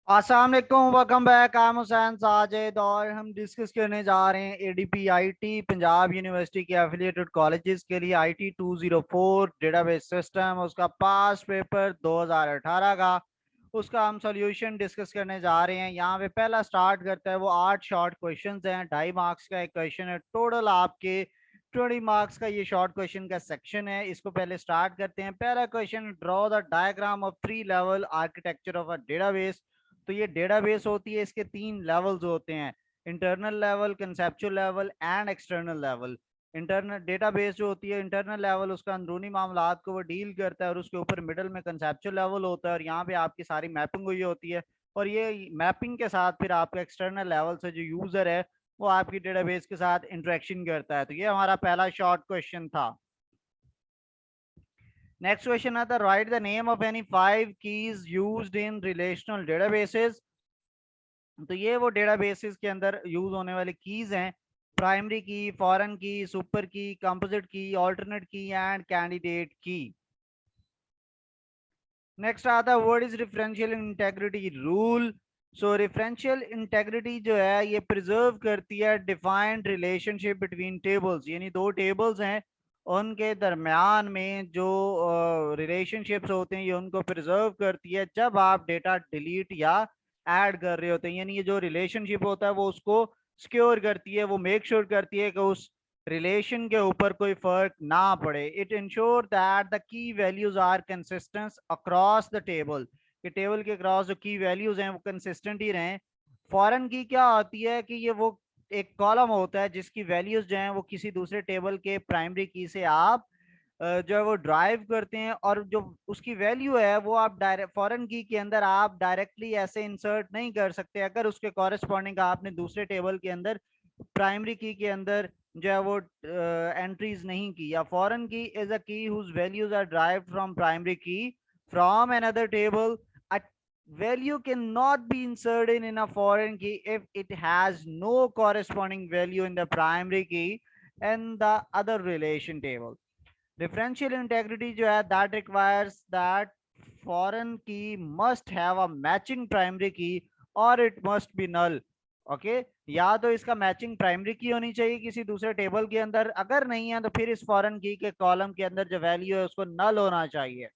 अस्सलाम वालेकुम, welcome back. I am Hussain Sajid और हम डिस्कस करने जा रहे हैं एडीपी आईटी पंजाब यूनिवर्सिटी के एफिलिएटेड कॉलेजेस के लिए आईटी 204 डेटाबेस सिस्टम, उसका पास पेपर 2018 का। उसका हम सॉल्यूशन डिस्कस करने जा रहे हैं। यहाँ पे पहला स्टार्ट करता है, वो 8 शॉर्ट क्वेश्चंस हैं, 2.5 मार्क्स का एक क्वेश्चन है, टोटल आपके 20 मार्क्स का ये शॉर्ट क्वेश्चन का सेक्शन है। इसको पहले स्टार्ट करते हैं। पहला question, draw the diagram of 3 level architecture of a database. तो ये डेटाबेस होती है, इसके 3 लेवल्स होते हैं, internal level, conceptual level and external level. Internal database जो होती है, इंटरनल लेवल उसका अंदरूनी मामलात को वो डील करता है, और उसके ऊपर मिडल में कंसेप्चुअल लेवल होता है, और यहाँ पे आपकी सारी मैपिंग हुई होती है। और ये मैपिंग के साथ फिर आपका एक्सटर्नल लेवल से जो यूजर है वो आपकी डेटाबेस के साथ इंटरेक्शन करता है। तो ये हमारा पहला शॉर्ट क्वेश्चन था। नेक्स्ट क्वेश्चन आता है, right the name of any 5 keys used in relational databases. तो ये वो डेटाबेसेस के अंदर यूज होने वाले कीज हैं, प्राइमरी की, फॉरेन की, सुपर की, कंपोजिट की, ऑल्टरनेट की एंड कैंडिडेट की। नेक्स्ट आता है, what is referential integrity rule. So referential integrity जो है ये प्रिजर्व करती है डिफाइंड रिलेशनशिप बिटवीन टेबल्स, यानी दो टेबल्स हैं उनके दरमियान में जो रिलेशनशिप्स होते हैं ये उनको प्रिजर्व करती है जब आप डेटा डिलीट या ऐड कर रहे होते हैं। यानी ये जो रिलेशनशिप होता है वो उसको सिक्योर करती है, वो मेक श्योर करती है कि उस रिलेशन के ऊपर कोई फर्क ना पड़े। It ensure that the key values are consistent across the table, कि टेबल के अक्रॉस जो की वैल्यूज हैं वो कंसिस्टेंट ही रहें। फॉरेन की क्या होती है कि ये वो एक कॉलम होता है जिसकी वैल्यूज जो हैं वो किसी दूसरे टेबल के प्राइमरी की से आप जो है वो ड्राइव करते हैं, और जो उसकी वैल्यू है वो आप डायरेक्ट फॉरेन की के अंदर आप डायरेक्टली ऐसे इंसर्ट नहीं कर सकते अगर उसके कॉरेस्पॉन्डिंग आपने दूसरे टेबल के अंदर प्राइमरी की के अंदर जो है वो एंट्रीज नहीं की। या फॉरेन की is a key whose values are derived from primary key from another table. a value cannot be inserted in a foreign key if it has no corresponding value in the primary key and the other relation table. Differential integrity जो है that requires that foreign key must have a matching primary key or it must be null. Okay या तो इसका matching primary की होनी चाहिए किसी दूसरे टेबल के अंदर, अगर नहीं है तो फिर इस फॉरेन की के कॉलम के अंदर जो वैल्यू है उसको नल होना चाहिए।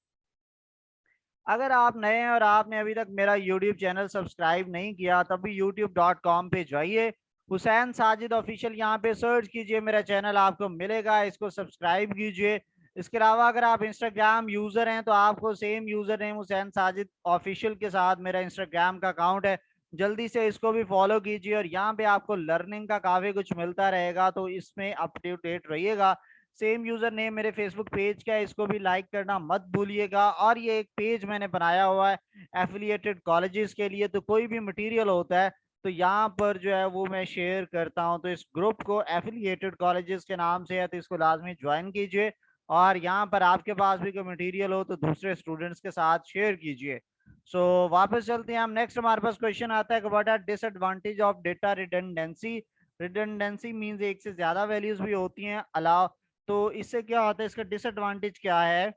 अगर आप नए हैं और आपने अभी तक मेरा यूट्यूब चैनल सब्सक्राइब नहीं किया तब भी youtube.com पे जाइए, हुसैन साजिद ऑफिशियल यहाँ पे सर्च कीजिए, मेरा चैनल आपको मिलेगा, इसको सब्सक्राइब कीजिए। इसके अलावा अगर आप इंस्टाग्राम यूजर हैं तो आपको same user name Hussain Sajid official के साथ मेरा इंस्टाग्राम का अकाउंट है, जल्दी से इसको भी फॉलो कीजिए। और यहाँ पे आपको लर्निंग का काफी कुछ मिलता रहेगा, तो इसमें अप टू डेट रहिएगा। सेम यूजर नेम मेरे फेसबुक पेज का है, इसको भी लाइक करना मत भूलिएगा। और ये एक पेज मैंने बनाया हुआ है एफिलिएटेड कॉलेजेस के लिए, तो कोई भी मटेरियल होता है तो यहाँ पर जो है वो मैं शेयर करता हूँ। तो इस ग्रुप को एफिलिएटेड कॉलेजेस के नाम से है, तो इसको लाजमी ज्वाइन कीजिए। और यहाँ पर आपके पास भी कोई मटेरियल हो तो दूसरे स्टूडेंट्स के साथ शेयर कीजिए। सो वापस चलते हैं हम। नेक्स्ट हमारे पास क्वेश्चन आता है, what are disadvantage of data redundancy. Redundancy means एक से ज्यादा वैल्यूज भी होती हैं अलाउ। तो इससे क्या होता है, इसका डिसएडवांटेज क्या है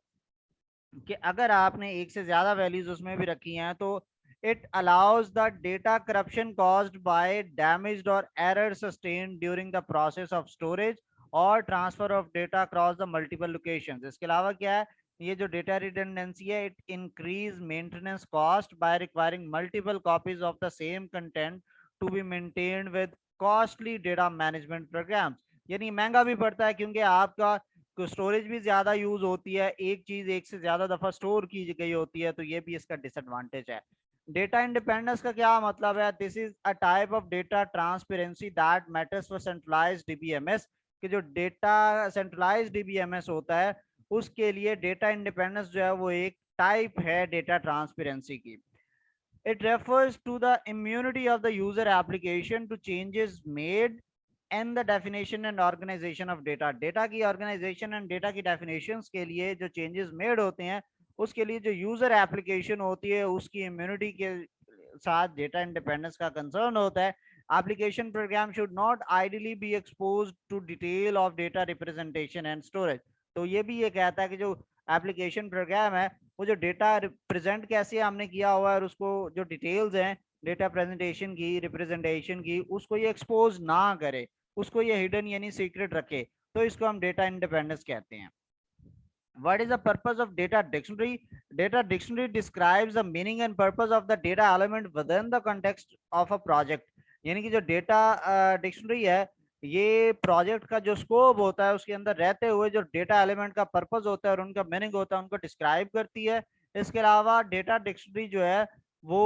कि अगर आपने एक से ज्यादा वैल्यूज उसमें भी रखी हैं तो it allows the data corruption caused by damaged और error sustained during the process of storage और transfer of data across the multiple locations. इसके अलावा क्या है, ये जो डेटा रिडंडेंसी है, it increase maintenance cost by requiring multiple copies of the same content to be maintained with costly data management programs. यानी महंगा भी पड़ता है क्योंकि आपका तो स्टोरेज भी ज्यादा यूज होती है, एक चीज एक से ज्यादा दफा स्टोर की गई होती है, तो ये भी इसका डिसएडवांटेज है। डेटा इंडिपेंडेंस का क्या मतलब है, this is a type of data transparency that matters for centralised DBMS. कि जो डेटा सेंट्रलाइज्ड डीबीएमएस होता है उसके लिए डेटा इंडिपेंडेंस जो है वो एक टाइप है डेटा ट्रांसपेरेंसी की। It refers to the immunity of the user application to changes made and the definition and organization of data. Data की organization and data की definitions के लिए जो changes made होते हैं उसके लिए जो user application होती है उसकी immunity के साथ data independence का concern होता है। Application program should not ideally be exposed to detail of data representation and storage. तो ये भी ये कहता है कि जो एप्लीकेशन प्रोग्राम है वो जो डेटा प्रेजेंट कैसे हमने किया हुआ है और उसको जो डिटेल्स हैं डेटा प्रेजेंटेशन की, रिप्रेजेंटेशन की, उसको ये एक्सपोज ना करे, उसको ये हिडन यानी सीक्रेट रखे, तो इसको हम डेटा इंडिपेंडेंस कहते हैं। What is the purpose of data dictionary? Data dictionary describes the meaning and purpose of the data element within the context of a project. यानी कि जो डेटा डिक्शनरी है, ये प्रोजेक्ट का जो स्कोप होता है उसके अंदर रहते हुए जो डेटा एलिमेंट का पर्पस होता है और उनका मीनिंग होता है उनको डिस्क्राइब करती है। इसके अलावा डेटा डिक्शनरी जो है वो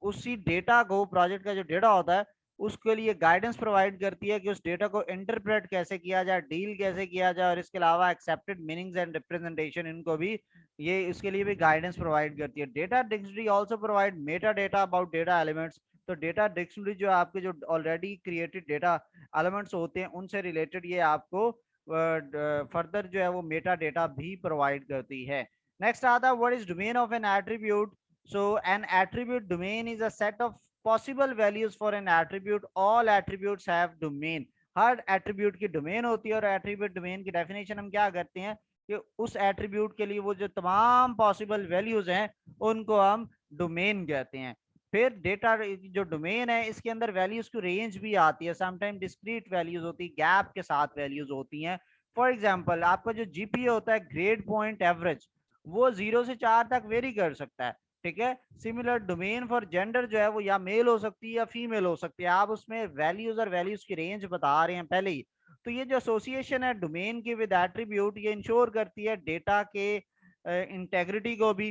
उसी डेटा को, प्रोजेक्ट का जो डेटा होता है उसके लिए गाइडेंस प्रोवाइड करती है कि उस डेटा को इंटरप्रेट कैसे किया जाए, डील कैसे किया जाए, और इसके अलावा एक्सेप्टेड मीनिंग्स एंड रिप्रेजेंटेशन, इनको भी ये इसके लिए भी गाइडेंस प्रोवाइड करती है। Data dictionary also provide Meta data about data elements. तो डेटा डिक्शनरी जो आपके जो ऑलरेडी क्रिएटेड डेटा एलिमेंट्स होते हैं उनसे रिलेटेड ये आपको फर्दर जो है वो मेटा डेटा भी प्रोवाइड करती है। नेक्स्ट आता है what is domain of N attribute. So N attribute domain is a set of possible values for an attribute. All attributes have domain. Her attribute की डोमेन होती है और एट्रीब्यूट डोमेन की डेफिनेशन हम क्या करते हैं कि उस एट्रीब्यूट के लिए वो जो तमाम पॉसिबल वैल्यूज हैं उनको हम डोमेन कहते हैं। फिर डेटा जो डोमेन है इसके अंदर वैल्यूज की रेंज भी आती है, समटाइम डिस्क्रीट वैल्यूज होती है, गैप के साथ वैल्यूज होती हैं। फॉर एग्जांपल आपका जो जीपीए होता है, ग्रेड पॉइंट एवरेज, वो 0 से 4 तक वेरी कर सकता है, ठीक है। सिमिलर डोमेन फॉर जेंडर जो है वो या मेल हो सकती है या फीमेल हो सकती है, आप उसमें वैल्यूज और वैल्यूज की रेंज बता रहे हैं पहले ही। तो ये जो एसोसिएशन है डोमेन की विद एट्रीब्यूट, ये इंश्योर करती है डेटा के इंटेग्रिटी को भी,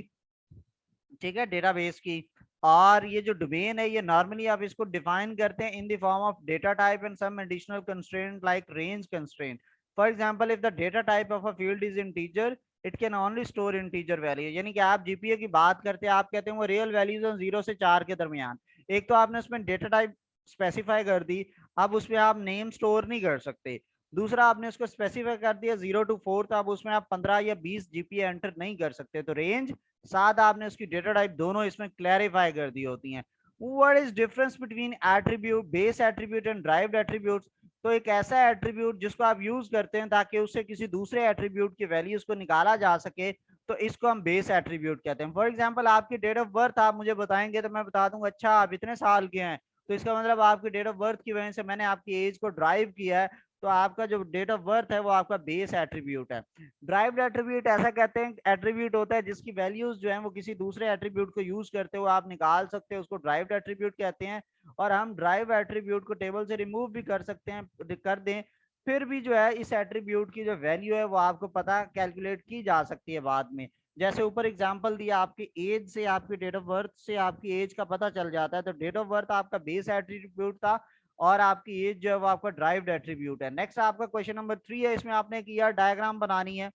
ठीक है, डेटाबेस की। और ये जो डोमेन है ये नॉर्मली आप इसको डिफाइन करते हैं in the form of data type and some additional constraint like range constraint. For example if the data type of a field is integer it can only store integer value. यानी कि आप GPA की बात करते हैं, आप कहते हैं वो रियल वैल्यूज हैं 0 से 4 के दरमियान। एक तो आपने उसमें डेटा टाइप स्पेसिफाई कर दी, अब उसमें आप नेम स्टोर नहीं कर सकते। दूसरा आपने उसको स्पेसिफाई कर दिया 0 to 4, तो अब उसमें आप 15 या 20 जीपीए एंटर नहीं कर सकते। तो रेंज साथ आपने उसकी डेटा टाइप दोनों इसमें क्लैरिफाई कर दी होती हैं। What is difference between attribute, base attribute and derived attributes. तो एक ऐसा एट्रीब्यूट जिसको आप यूज करते हैं ताकि उससे किसी दूसरे एट्रीब्यूट की वैल्यूज को निकाला जा सके, तो इसको हम बेस एट्रीब्यूट कहते हैं। फॉर एग्जांपल आपकी डेट ऑफ बर्थ आप मुझे बताएंगे तो मैं बता दूंगा अच्छा आप इतने साल के हैं, तो इसका मतलब आपकी डेट ऑफ बर्थ की वजह से मैंने आपकी एज को ड्राइव किया है, तो आपका जो डेट ऑफ बर्थ है वो आपका बेस एट्रीब्यूट है। ड्राइव्ड एट्रीब्यूट ऐसा कहते हैं एट्रीब्यूट होता है जिसकी वैल्यूज जो है वो किसी दूसरे एट्रीब्यूट को यूज करते हुए आप निकाल सकते हैं, उसको ड्राइव्ड एट्रीब्यूट कहते हैं। और हम ड्राइव एट्रीब्यूट को टेबल से रिमूव भी कर सकते हैं, कर दें, फिर भी जो है इस एट्रीब्यूट की जो वैल्यू है वो आपको पता कैलकुलेट की जा सकती है बाद में। जैसे ऊपर एग्जांपल दिया, आपकी एज से, आपकी डेट ऑफ बर्थ से आपकी एज का पता चल जाता है, तो डेट ऑफ बर्थ आपका बेस एट्रीब्यूट था और आपकी एज जो है वो आपका ड्राइव्ड एट्रीब्यूट है। नेक्स्ट आपका क्वेश्चन नंबर 3 है, इसमें आपने किया डायग्राम बनानी है।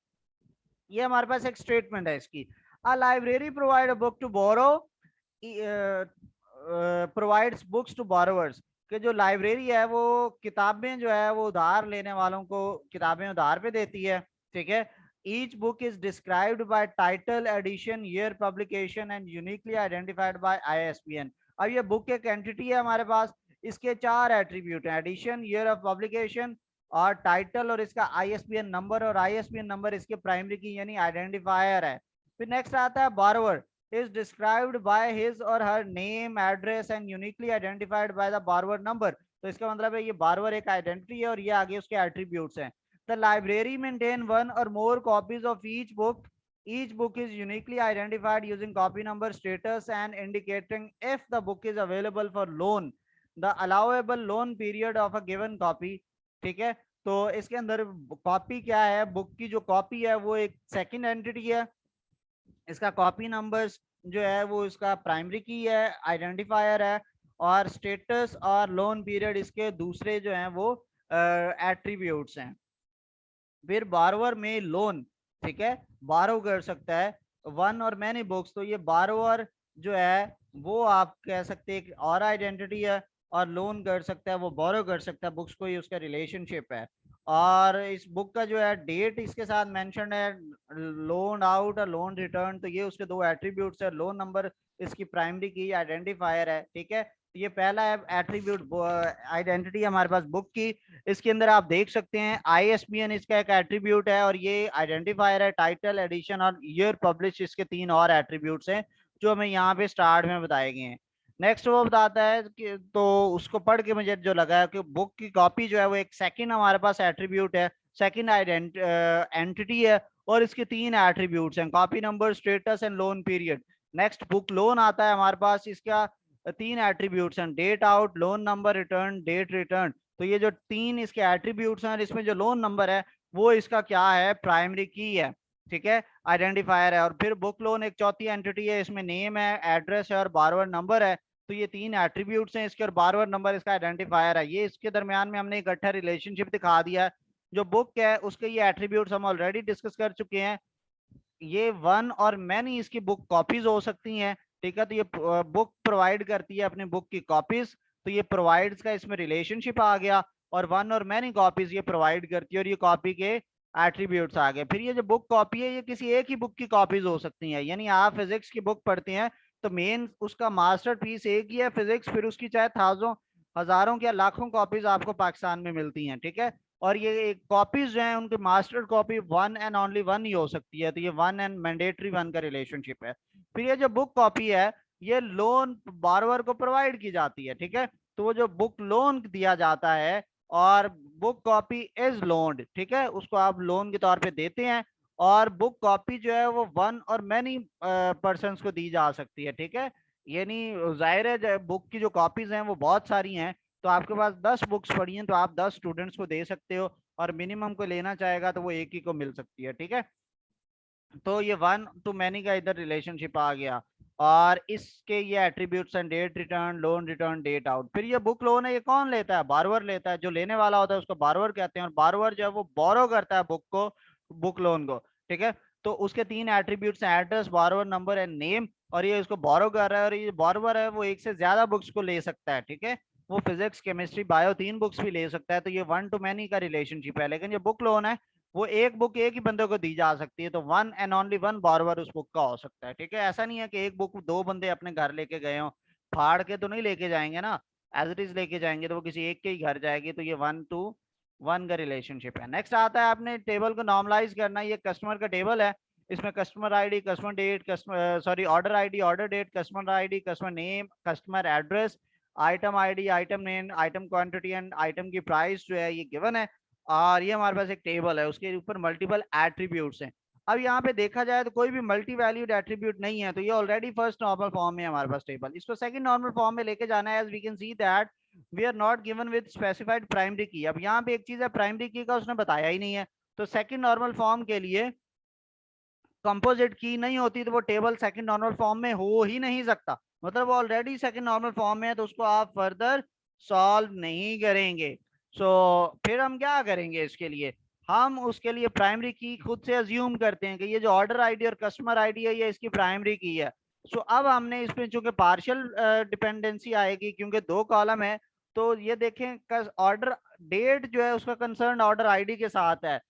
ये हमारे पास एक स्टेटमेंट है इसकी, a library provide a book to borrow, provides books to borrowers, कि जो लाइब्रेरी है वो किताबें जो है वो उधार लेने वालों को किताबें उधार पे देती है, ठीक है। Each book is described by title, edition, year publication and uniquely identified by ISBN. अब ये बुक एक एंटिटी है हमारे पास, इसके 4 एट्रीब्यूट हैं, एडिशन, ईयर ऑफ पब्लिकेशन और टाइटल और इसका आईएसबीएन नंबर, और आईएसबीएन नंबर इसके प्राइमरी की यानी आइडेंटिफायर है। फिर नेक्स्ट आता है borrower is described by his or her name, address and uniquely identified by the borrower number। तो इसका मतलब है ये borrower एक आइडेंटिटी है और ये आगे उसके एट्रीब्यूट्स हैं। The library maintain one or more copies of each book. Each book is uniquely identified using copy number, status and indicating if the book is available for loan, the allowable loan period of a given copy, ठीक है। तो इसके अंदर copy क्या है, book की जो copy है वो एक सेकंड एंटिटी है, इसका कॉपी नंबर जो है वो इसका प्राइमरी की है, आइडेंटिफायर है, और स्टेटस और लोन पीरियड इसके दूसरे जो हैं वो एट्रीब्यूट्स हैं। फिर बारोवर में लोन, ठीक है, बारो कर सकता है वन और मैनी बुक्स, तो ये बारोवर जो है वो आप कह सकते हैं और आइडेंटिटी है, और लोन कर सकता है वो बोरो कर सकता है बुक्स को, ये उसका रिलेशनशिप है। और इस बुक का जो है डेट इसके साथ मेंशन है, लोन आउट और लोन रिटर्न, तो ये उसके 2 एट्रीब्यूट्स है। लोन नंबर इसकी प्राइमरी की आइडेंटिफायर है, ठीक है। ये पहला है एट्रीब्यूट आइडेंटिटी हमारे पास बुक की। इसके अंदर आप देख सकते हैं ISBN इसका एक एट्रीब्यूट है, और ये आइडेंटिफायर है, टाइटल, एडिशन और ईयर पब्लिश इसके 3 और एट्रीब्यूट्स हैं जो हमें यहाँ पे स्टार्ट में बताए गए हैं। नेक्स्ट वो बताता है कि, तो उसको पढ़ के मुझे जो लगा है कि बुक की कॉपी जो है वो एक सेकंड हमारे पास एट्रीब्यूट है, सेकंड एंटिटी है, और इसके 3 एट्रीब्यूट्स हैं, copy number, status and loan period. Next book loan आता है हमारे पास, इसका 3 एट्रीब्यूट्स हैं, date out, loan number return, date return. तो ये जो 3 इसके एट्रीब्यूट्स हैं, इसमें जो लोन नंबर है वो इसका क्या है, प्राइमरी की है, ठीक है, आइडेंटिफायर है। और फिर बुक लोन एक चौथी एंटिटी है, इसमें नेम है, एड्रेस है और बारवर नंबर है। तो ये 3 एट्रीब्यूट्स हैं इसके, और बारवर नंबर इसका आइडेंटिफायर है। ये इसके दरमियान में हमने इकट्ठा रिलेशनशिप दिखा दिया है। जो बुक है उसके ये एट्रीब्यूट्स हम ऑलरेडी डिस्कस कर चुके हैं। ये वन और मैनी इसकी बुक कॉपीज हो सकती हैं, ठीक है। तो ये बुक प्रोवाइड करती है अपनी बुक की कॉपीज, तो ये प्रोवाइड्स का इसमें रिलेशनशिप आ गया, और वन और मैनी कॉपीज ये प्रोवाइड करती है, और ये कॉपी के एट्रीब्यूट्स आ गए। फिर ये जो बुक कॉपी है ये किसी एक ही बुक की कॉपीज हो सकती हैं, यानी आप फिजिक्स की बुक पढ़ते हैं तो मेन उसका मास्टर पीस एक ही है फिजिक्स, फिर उसकी चाहे हजारों या लाखों कॉपीज आपको पाकिस्तान में मिलती हैं, ठीक है। और ये एक कॉपीज जो है उनकी master copy one and only one ही हो सकती है, तो ये वन एंड मैंडेटरी वन का रिलेशनशिप है। फिर ये जो बुक कॉपी है ये लोन बारवर को प्रोवाइड की जाती है, ठीक है। तो वो जो बुक लोन दिया जाता है, और बुक कॉपी इज लोन्ड, ठीक है, उसको आप लोन के तौर पे देते हैं। और बुक कॉपी जो है वो वन और मैनी पर्सन को दी जा सकती है, ठीक है। यानी जाहिर है बुक की जो कॉपीज हैं वो बहुत सारी हैं, तो आपके पास 10 बुक्स पड़ी हैं तो आप 10 स्टूडेंट्स को दे सकते हो, और मिनिमम को लेना चाहेगा तो वो एक ही को मिल सकती है, ठीक है। तो ये वन टू मैनी का इधर रिलेशनशिप आ गया। और इसके ये एट्रीब्यूट्स हैं, date return, loan return, date out. फिर ये बुक लोन है, ये कौन लेता है, बारवर लेता है, जो लेने वाला होता है उसको बारवर कहते हैं, और बारवर जो है वो बोरो करता है बुक को, बुक लोन को, ठीक है। तो उसके 3 एट्रीब्यूट्स हैं, एड्रेस, बारवर नंबर एंड नेम। और ये इसको बोरो कर रहा है, और ये बारवर है वो एक से ज्यादा बुक्स को ले सकता है, ठीक है। वो फिजिक्स, केमिस्ट्री, बायो 3 बुक्स भी ले सकता है, तो ये वन टू मैनी का रिलेशनशिप है। लेकिन जो बुक लोन है वो एक बुक एक ही बंदे को दी जा सकती है, तो वन एंड ओनली वन बॉर्रोवर उस बुक का हो सकता है, ठीक है। ऐसा नहीं है कि एक बुक 2 बंदे अपने घर लेके गए हो, फाड़ के तो नहीं लेके जाएंगे ना, एज इट इज लेके जाएंगे तो वो किसी एक के ही घर जाएगी, तो ये वन टू वन का रिलेशनशिप है। नेक्स्ट आता है आपने टेबल को नॉर्मलाइज करना। ये कस्टमर का टेबल है, इसमें customer ID, customer date, customer sorry order ID, order date, customer ID, customer name, customer address, item ID, item name, item quantity and item की प्राइस जो है ये गिवन है। और ये हमारे पास एक टेबल है, उसके ऊपर मल्टीपल एट्रीब्यूट्स हैं। अब यहाँ पे देखा जाए तो कोई भी मल्टी वैल्यूड एट्रीब्यूट नहीं है, तो ये ऑलरेडी फर्स्ट नॉर्मल फॉर्म में हमारे पास टेबल। इसको सेकंड नॉर्मल फॉर्म में लेके जाना है, as we can see that we are not given with specified primary key. अब यहाँ पे एक चीज है, प्राइमरी की का उसने बताया ही नहीं है, तो सेकंड नॉर्मल फॉर्म के लिए कंपोजिट की नहीं होती तो वो टेबल सेकंड नॉर्मल फॉर्म में हो ही नहीं सकता, मतलब वो ऑलरेडी सेकंड नॉर्मल फॉर्म में है, तो उसको आप फर्दर सॉल्व नहीं करेंगे। सो फिर हम क्या करेंगे इसके लिए, हम उसके लिए प्राइमरी की खुद से अज्यूम करते हैं कि ये जो ऑर्डर आईडी और कस्टमर आईडी है ये इसकी प्राइमरी की है। सो अब हमने इसमें चूंकि पार्शियल डिपेंडेंसी आएगी क्योंकि 2 कॉलम है, तो ये देखें ऑर्डर डेट जो है उसका कंसर्न ऑर्डर आईडी के साथ है,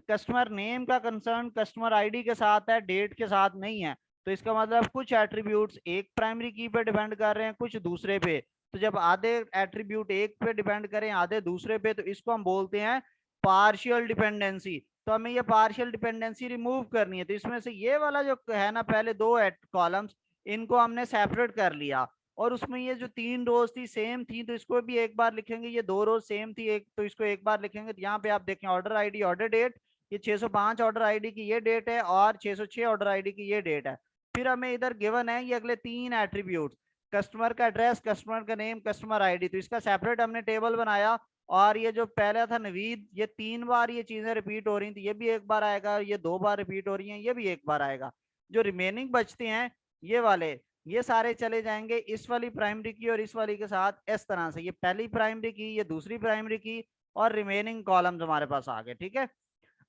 कस्टमर नेम का कंसर्न कस्टमर आईडी के साथ है, डेट के साथ नहीं है। तो इसका मतलब कुछ एट्रीब्यूट्स एक प्राइमरी की पे डिपेंड कर रहे हैं, कुछ दूसरे पे। तो जब आधे एट्रीब्यूट एक पे डिपेंड करें आधे दूसरे पे, तो इसको हम बोलते हैं पार्शियल डिपेंडेंसी। तो हमें ये पार्शियल डिपेंडेंसी रिमूव करनी है, तो इसमें से ये वाला जो है ना पहले 2 कॉलम्स, इनको हमने सेपरेट कर लिया, और उसमें ये जो 3 रोज थी सेम थी तो इसको भी एक बार लिखेंगे, ये 2 रोज सेम थी एक तो इसको एक बार लिखेंगे। तो यहाँ पे आप देखें ऑर्डर आईडी, ऑर्डर डेट, ये 605 ऑर्डर आईडी की ये डेट है, और 606 ऑर्डर आईडी की ये डेट है। फिर हमें इधर गिवन है ये अगले 3 एट्रीब्यूट, कस्टमर का एड्रेस, कस्टमर का नेम, कस्टमर आईडी, तो इसका सेपरेट हमने टेबल बनाया। और ये जो पहला था नवीद, ये 3 बार ये चीजें रिपीट हो रही थी, ये भी एक बार आएगा, ये 2 बार रिपीट हो रही हैं, ये भी एक बार आएगा। जो रिमेनिंग बचते हैं ये वाले, ये सारे चले जाएंगे इस वाली प्राइमरी की और इस वाली के साथ, इस तरह से ये पहली प्राइमरी की, ये दूसरी प्राइमरी की, और रिमेनिंग कॉलम्स हमारे पास आ गए, ठीक है।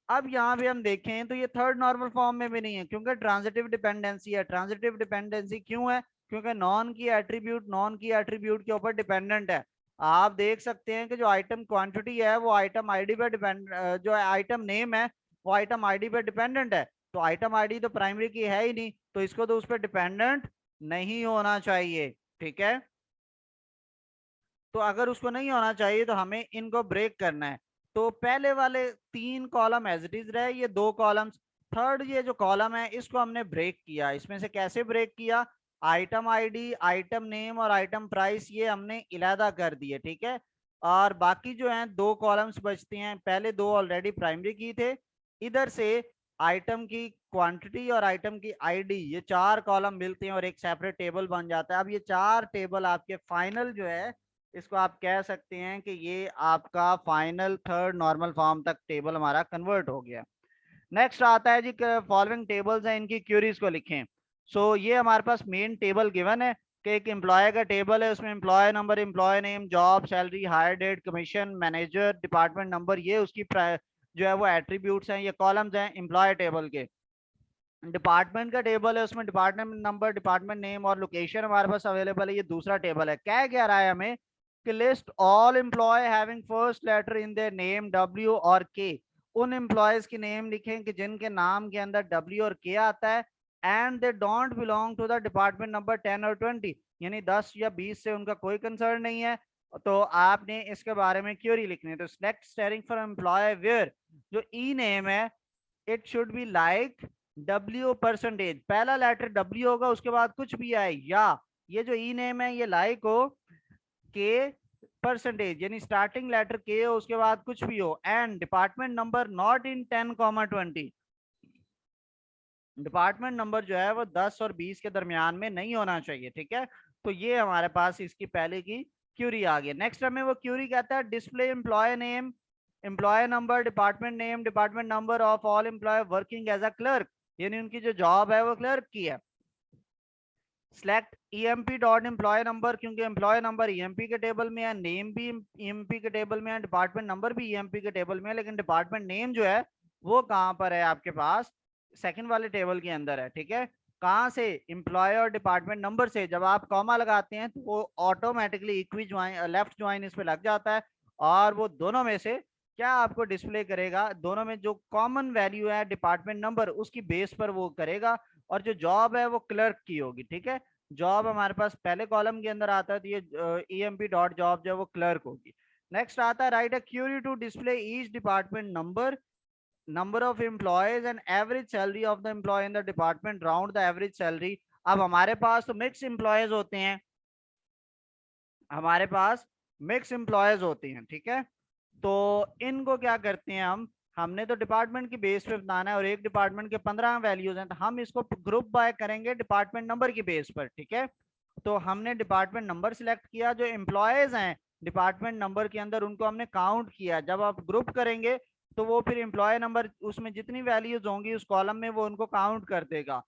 अब यहाँ पे हम देखें तो ये थर्ड नॉर्मल फॉर्म में भी नहीं है क्योंकि ट्रांजिटिव डिपेंडेंसी है। ट्रांजिटिव डिपेंडेंसी क्यों है, क्योंकि नॉन की एट्रीब्यूट के ऊपर डिपेंडेंट है। आप देख सकते हैं कि जो आइटम क्वांटिटी है वो आइटम आईडी पे डिपेंड, जो आइटम नेम है वो आइटम आईडी पे डिपेंडेंट है। तो आइटम आईडी तो प्राइमरी की है ही नहीं, तो इसको तो उस पर डिपेंडेंट नहीं होना चाहिए, ठीक है। तो अगर उसको नहीं होना चाहिए तो हमें इनको ब्रेक करना है। तो पहले वाले 3 कॉलम एज इट इज रहे, ये 2 कॉलम्स। थर्ड ये जो कॉलम है इसको हमने ब्रेक किया। इसमें से कैसे ब्रेक किया? आइटम आईडी, आइटम नेम और आइटम प्राइस ये हमने इलादा कर दिए, ठीक है। और बाकी जो हैं 2 कॉलम्स बचते हैं, पहले 2 ऑलरेडी प्राइमरी की थे। इधर से आइटम की क्वांटिटी और आइटम की आईडी, ये 4 कॉलम मिलते हैं और एक सेपरेट टेबल बन जाता है। अब ये 4 टेबल आपके फाइनल जो है, इसको आप कह सकते हैं कि ये आपका फाइनल थर्ड नॉर्मल फॉर्म तक टेबल हमारा कन्वर्ट हो गया। नेक्स्ट आता है जी, फॉलोइंग टेबल्स हैं, इनकी क्यूरीज को लिखें। ये हमारे पास मेन टेबल गिवन है कि एक एम्प्लॉय का टेबल है, उसमें employ number, employ name, job, salary, hire date, commission, manager, department number, ये उसकी जो है वो एट्रीब्यूट्स हैं, ये कॉलम्स हैं एम्प्लॉय टेबल के। डिपार्टमेंट का टेबल है, उसमें डिपार्टमेंट नंबर, डिपार्टमेंट नेम और लोकेशन हमारे पास अवेलेबल है। ये दूसरा टेबल है। क्या रहा है हमें कि list all employ having first letter in their name W और के। उन एम्प्लॉयज की नेम लिखें कि जिनके नाम के अंदर डब्ल्यू और के आता है, and they don't belong to the department number 10 और 20, यानी 10 या 20 से उनका कोई कंसर्न नहीं है। तो आपने इसके बारे में क्यूरी लिखनी है। तो select asterisk for employ where, जो ई नेम है, it should be like W percentage, पहला लेटर डब्ल्यू होगा, उसके बाद कुछ भी आए, या ये जो ई नेम है ये लाइक हो के परसेंटेज, यानी स्टार्टिंग लेटर के हो उसके बाद कुछ भी हो, and department number not in 10, 20, department number जो है वो 10 और 20 के दरमियान में नहीं होना चाहिए, ठीक है। तो ये हमारे पास इसकी पहले की क्यूरी आ गई। नेक्स्ट हमें वो क्यूरी कहता है display employ name, employ number, department name, department number of all employ working as a clerk, यानी उनकी जो जॉब है वो क्लर्क की है। Select EMP dot employ number, क्योंकि एम्प्लॉय नंबर ईएमपी के टेबल में है, नेम भी ईएमपी के टेबल में है, डिपार्टमेंट नंबर भी ईएमपी के टेबल में है, लेकिन डिपार्टमेंट नेम जो है वो कहाँ पर है आपके पास? सेकंड वाले टेबल के अंदर है, ठीक है। कहाँ से? एम्प्लॉय और डिपार्टमेंट नंबर से। जब आप कॉमा लगाते हैं तो वो automatically equi join, left join इस पे लग जाता है, और वो दोनों में से क्या आपको डिस्प्ले करेगा? दोनों में जो कॉमन वैल्यू है डिपार्टमेंट नंबर, उसकी बेस पर वो करेगा, और जो जॉब है वो क्लर्क की होगी, ठीक है। जॉब हमारे पास पहले कॉलम के अंदर आता है, तो ये ईएमपी डॉट जॉब जो है वो क्लर्क होगी। नेक्स्ट आता है write a query to display each department number, number of employees and average salary of the employ in the department, round the average salary. अब हमारे पास तो मिक्स एम्प्लॉयज होते हैं, हमारे पास मिक्स एम्प्लॉयज होते हैं, ठीक है। तो इनको क्या करते हैं हमने तो डिपार्टमेंट की बेस पे बताना है, और एक डिपार्टमेंट के 15 वैल्यूज हैं, तो हम इसको ग्रुप बाय करेंगे डिपार्टमेंट नंबर की बेस पर, ठीक है। तो हमने डिपार्टमेंट नंबर सिलेक्ट किया, जो एम्प्लॉयज हैं डिपार्टमेंट नंबर के अंदर उनको हमने काउंट किया। जब आप ग्रुप करेंगे तो वो फिर एम्प्लॉय नंबर उसमें जितनी वैल्यूज होंगी उस कॉलम में वो उनको काउंट कर देगा।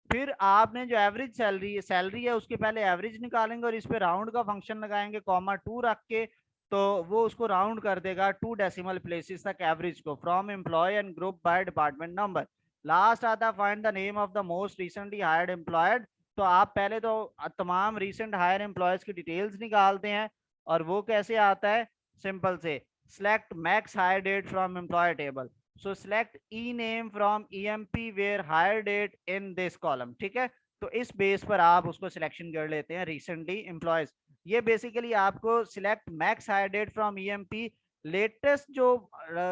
फिर आपने जो एवरेज सैलरी है उसके पहले एवरेज निकालेंगे, और इस पे राउंड का फंक्शन लगाएंगे कॉमा 2 रख के, तो वो उसको राउंड कर देगा 2 डेसिमल प्लेसेस तक एवरेज को, from employ and group by department number. Last आता है find the name of the most recently hired employed. तो आप पहले तो तमाम रिसेंट हायर एम्प्लॉयज की डिटेल्स निकालते हैं, और वो कैसे आता है? सिंपल से select max hire date from employer table, so select e name from emp where hire date in this column, ठीक है। तो इस बेस पर आप उसको सिलेक्शन कर लेते हैं रिसेंटली एम्प्लॉयज। ये बेसिकली आपको select max hire date from EMP, latest जो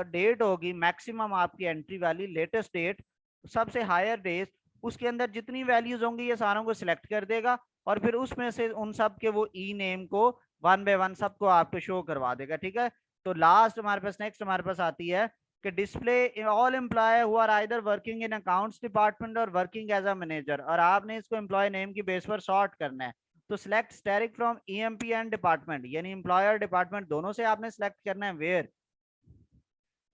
डेट होगी मैक्सिमम आपकी एंट्री वाली लेटेस्ट डेट, सबसे हायर डेट, उसके अंदर जितनी वैल्यूज होंगी ये सारों को सिलेक्ट कर देगा, और फिर उसमें से उन सब के वो ई नेम को 1 बाय 1 सबको आपको शो करवा देगा, ठीक है। तो लास्ट हमारे पास नेक्स्ट हमारे पास आती है कि display all employ who are either working in accounts department और वर्किंग एज अ मैनेजर, और आपने इसको एम्प्लॉय नेम की बेस पर सॉर्ट करना है। तो select asterisk from EMP and department, यानी एम्प्लॉयर डिपार्टमेंट दोनों से आपने सिलेक्ट करना है। वेयर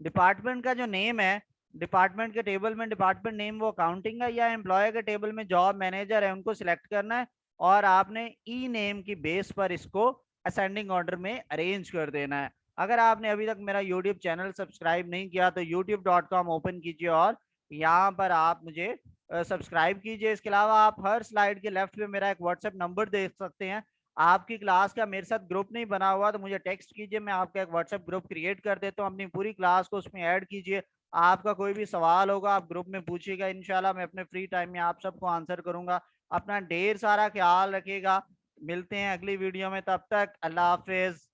डिपार्टमेंट का जो नेम है, डिपार्टमेंट के टेबल में डिपार्टमेंट नेम वो अकाउंटिंग है, या एम्प्लॉय के टेबल में जॉब मैनेजर है, उनको सिलेक्ट करना है, और आपने ई नेम की बेस पर इसको असेंडिंग ऑर्डर में अरेंज कर देना है। अगर आपने अभी तक मेरा यूट्यूब चैनल सब्सक्राइब नहीं किया तो youtube.com ओपन कीजिए, और यहाँ पर आप मुझे सब्सक्राइब कीजिए। इसके अलावा आप हर स्लाइड के लेफ्ट पे मेरा एक व्हाट्सएप नंबर देख सकते हैं। आपकी क्लास का मेरे साथ ग्रुप नहीं बना हुआ तो मुझे टेक्स्ट कीजिए, मैं आपका एक व्हाट्सएप ग्रुप क्रिएट कर देता हूँ, अपनी पूरी क्लास को उसमें ऐड कीजिए। आपका कोई भी सवाल होगा आप ग्रुप में पूछिएगा, इंशाल्लाह मैं अपने फ्री टाइम में आप सबको आंसर करूंगा। अपना ढेर सारा ख्याल रखिएगा, मिलते हैं अगली वीडियो में, तब तक अल्लाह हाफिज।